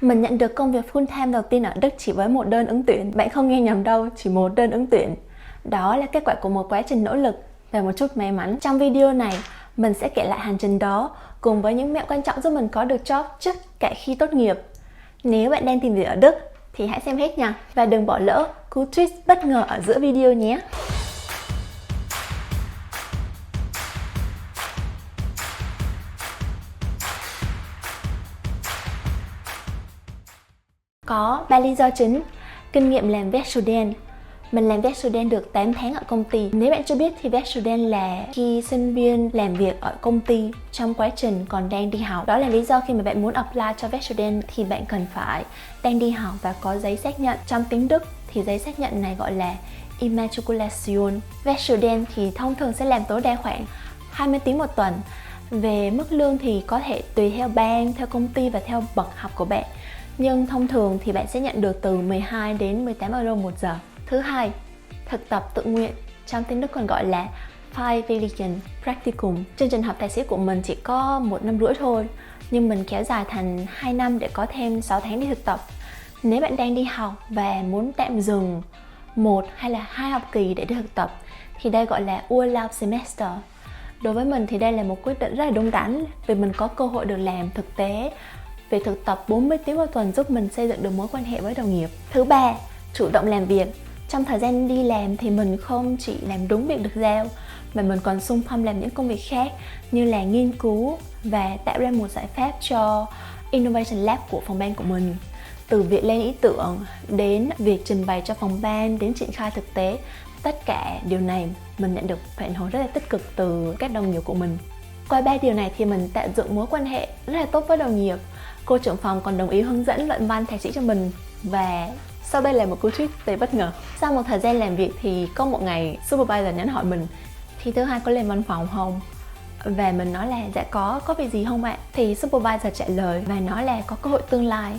Mình nhận được công việc full time đầu tiên ở Đức chỉ với một đơn ứng tuyển. Bạn không nghe nhầm đâu, chỉ một đơn ứng tuyển. Đó là kết quả của một quá trình nỗ lực và một chút may mắn. Trong video này, mình sẽ kể lại hành trình đó cùng với những mẹo quan trọng giúp mình có được job trước cả khi tốt nghiệp. Nếu bạn đang tìm việc ở Đức thì hãy xem hết nha. Và đừng bỏ lỡ cú twist bất ngờ ở giữa video nhé. Có 3 lý do chính. Kinh nghiệm làm Werkstudent. Mình làm Werkstudent được 8 tháng ở công ty. Nếu bạn chưa biết thì Werkstudent là khi sinh viên làm việc ở công ty trong quá trình còn đang đi học. Đó là lý do khi mà bạn muốn apply cho Werkstudent thì bạn cần phải đang đi học và có giấy xác nhận. Trong tiếng Đức thì giấy xác nhận này gọi là Immatriculation. Werkstudent thì thông thường sẽ làm tối đa khoảng 20 tiếng một tuần. Về mức lương thì có thể tùy theo bang, theo công ty và theo bậc học của bạn. Nhưng thông thường thì bạn sẽ nhận được từ 12 đến 18 euro một giờ. Thứ hai, thực tập tự nguyện, trong tiếng Đức còn gọi là Freiwilligen Praktikum. Chương trình học thạc sĩ của mình chỉ có 1 năm rưỡi thôi, nhưng mình kéo dài thành 2 năm để có thêm 6 tháng đi thực tập. Nếu bạn đang đi học và muốn tạm dừng 1 hay là 2 học kỳ để đi thực tập thì đây gọi là Urlaubssemester. Đối với mình thì đây là một quyết định rất là đúng đắn vì mình có cơ hội được làm thực tế. Về thực tập 40 tiếng một tuần giúp mình xây dựng được mối quan hệ với đồng nghiệp. Thứ ba, chủ động làm việc. Trong thời gian đi làm thì mình không chỉ làm đúng việc được giao mà mình còn xung phong làm những công việc khác như là nghiên cứu và tạo ra một giải pháp cho Innovation Lab của phòng ban của mình. Từ việc lên ý tưởng đến việc trình bày cho phòng ban đến triển khai thực tế, tất cả điều này mình nhận được phản hồi rất là tích cực từ các đồng nghiệp của mình. Qua 3 điều này thì mình tạo dựng mối quan hệ rất là tốt với đồng nghiệp. Cô trưởng phòng còn đồng ý hướng dẫn luận văn thạc sĩ cho mình. Và sau đây là một cú tweet đầy bất ngờ. Sau một thời gian làm việc thì có một ngày supervisor nhắn hỏi mình thì thứ hai có lên văn phòng không? Và mình nói là dạ có việc gì không ạ? Thì supervisor trả lời và nói là có cơ hội tương lai.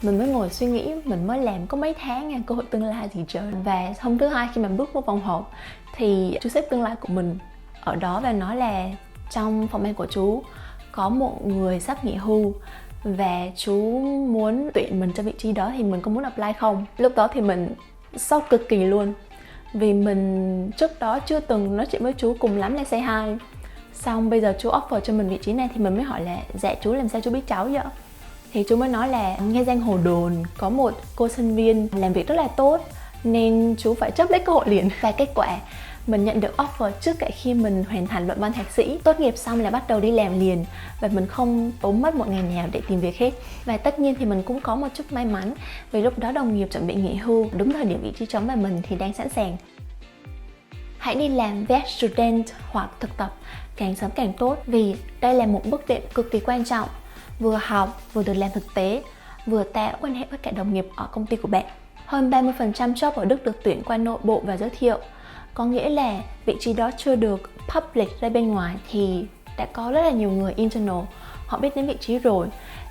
Mình mới ngồi suy nghĩ, mình mới làm có mấy tháng nha, cơ hội tương lai gì trời. Và hôm thứ hai khi mà bước vào phòng họp thì chú sếp tương lai của mình ở đó và nói là trong phòng ban của chú có một người sắp nghỉ hưu và chú muốn tuyển mình cho vị trí đó thì mình có muốn apply không? Lúc đó thì mình sốc cực kỳ luôn vì mình trước đó chưa từng nói chuyện với chú, cùng lắm là say hi. Xong bây giờ chú offer cho mình vị trí này thì mình mới hỏi là dạ chú làm sao chú biết cháu vậy? Thì chú mới nói là nghe giang hồ đồn có một cô sinh viên làm việc rất là tốt nên chú phải chấp lấy cơ hội liền. Và kết quả mình nhận được offer trước cả khi mình hoàn thành luận văn thạc sĩ. Tốt nghiệp xong là bắt đầu đi làm liền và mình không tốn mất một ngày nào để tìm việc hết. Và tất nhiên thì mình cũng có một chút may mắn vì lúc đó đồng nghiệp chuẩn bị nghỉ hưu, đúng thời điểm vị trí trống và mình thì đang sẵn sàng. Hãy đi làm Werkstudent hoặc thực tập càng sớm càng tốt vì đây là một bước đệm cực kỳ quan trọng. Vừa học, vừa được làm thực tế, vừa tạo quan hệ với cả đồng nghiệp ở công ty của bạn. Hơn 30% job ở Đức được tuyển qua nội bộ và giới thiệu. Có nghĩa là vị trí đó chưa được public ra bên ngoài thì đã có rất là nhiều người internal họ biết đến vị trí rồi.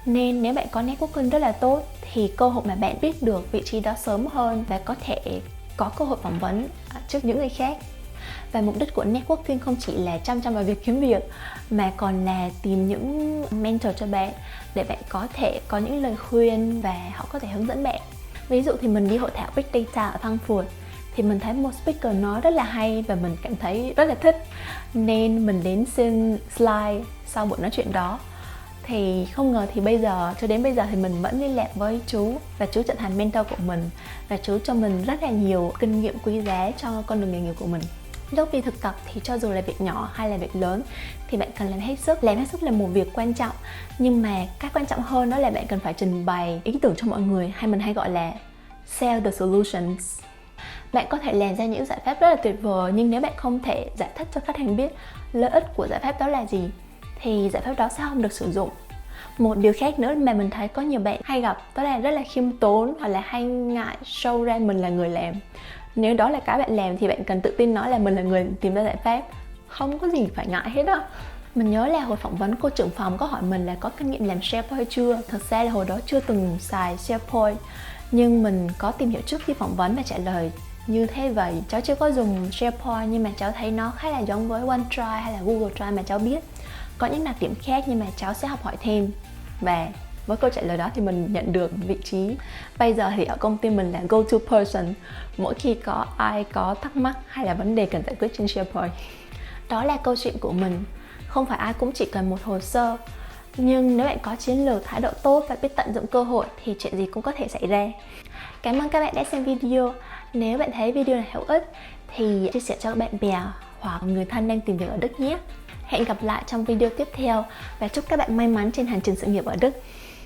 Nên nếu bạn có networking rất là tốt thì cơ hội mà bạn biết được vị trí đó sớm hơn và có thể có cơ hội phỏng vấn trước những người khác. Và mục đích của networking không chỉ là chăm vào việc kiếm việc mà còn là tìm những mentor cho bạn để bạn có thể có những lời khuyên và họ có thể hướng dẫn bạn. Ví dụ thì mình đi hội thảo Big Data ở Frankfurt thì mình thấy một speaker nói rất là hay và mình cảm thấy rất là thích nên mình đến xin slide sau buổi nói chuyện đó. Thì không ngờ thì cho đến bây giờ thì mình vẫn liên lạc với chú và chú trở thành mentor của mình và chú cho mình rất là nhiều kinh nghiệm quý giá cho con đường nghề nghiệp của mình. Lúc đi thực tập thì cho dù là việc nhỏ hay là việc lớn thì bạn cần làm hết sức. Làm hết sức là một việc quan trọng, nhưng mà cái quan trọng hơn đó là bạn cần phải trình bày ý tưởng cho mọi người, hay mình hay gọi là sell the solutions. Bạn có thể làm ra những giải pháp rất là tuyệt vời, nhưng nếu bạn không thể giải thích cho khách hàng biết lợi ích của giải pháp đó là gì thì giải pháp đó sẽ không được sử dụng. Một điều khác nữa mà mình thấy có nhiều bạn hay gặp đó là rất là khiêm tốn hoặc là hay ngại show ra mình là người làm. Nếu đó là cái bạn làm thì bạn cần tự tin nói là mình là người tìm ra giải pháp. Không có gì phải ngại hết á. Mình nhớ là hồi phỏng vấn cô trưởng phòng có hỏi mình là có kinh nghiệm làm SharePoint chưa. Thực ra là hồi đó chưa từng xài SharePoint, nhưng mình có tìm hiểu trước khi phỏng vấn và trả lời như thế vậy. Cháu chưa có dùng SharePoint nhưng mà cháu thấy nó khá là giống với OneDrive hay là Google Drive mà cháu biết. Có những đặc điểm khác nhưng mà cháu sẽ học hỏi thêm và với câu trả lời đó thì mình nhận được vị trí. Bây giờ thì ở công ty mình là go-to person mỗi khi có ai có thắc mắc hay là vấn đề cần giải quyết trên SharePoint. Đó là câu chuyện của mình. Không phải ai cũng chỉ cần một hồ sơ, nhưng nếu bạn có chiến lược, thái độ tốt và biết tận dụng cơ hội thì chuyện gì cũng có thể xảy ra. Cảm ơn các bạn đã xem video. Nếu bạn thấy video này hữu ích thì chia sẻ cho bạn bè hoặc người thân đang tìm việc ở Đức nhé. Hẹn gặp lại trong video tiếp theo và chúc các bạn may mắn trên hành trình sự nghiệp ở Đức.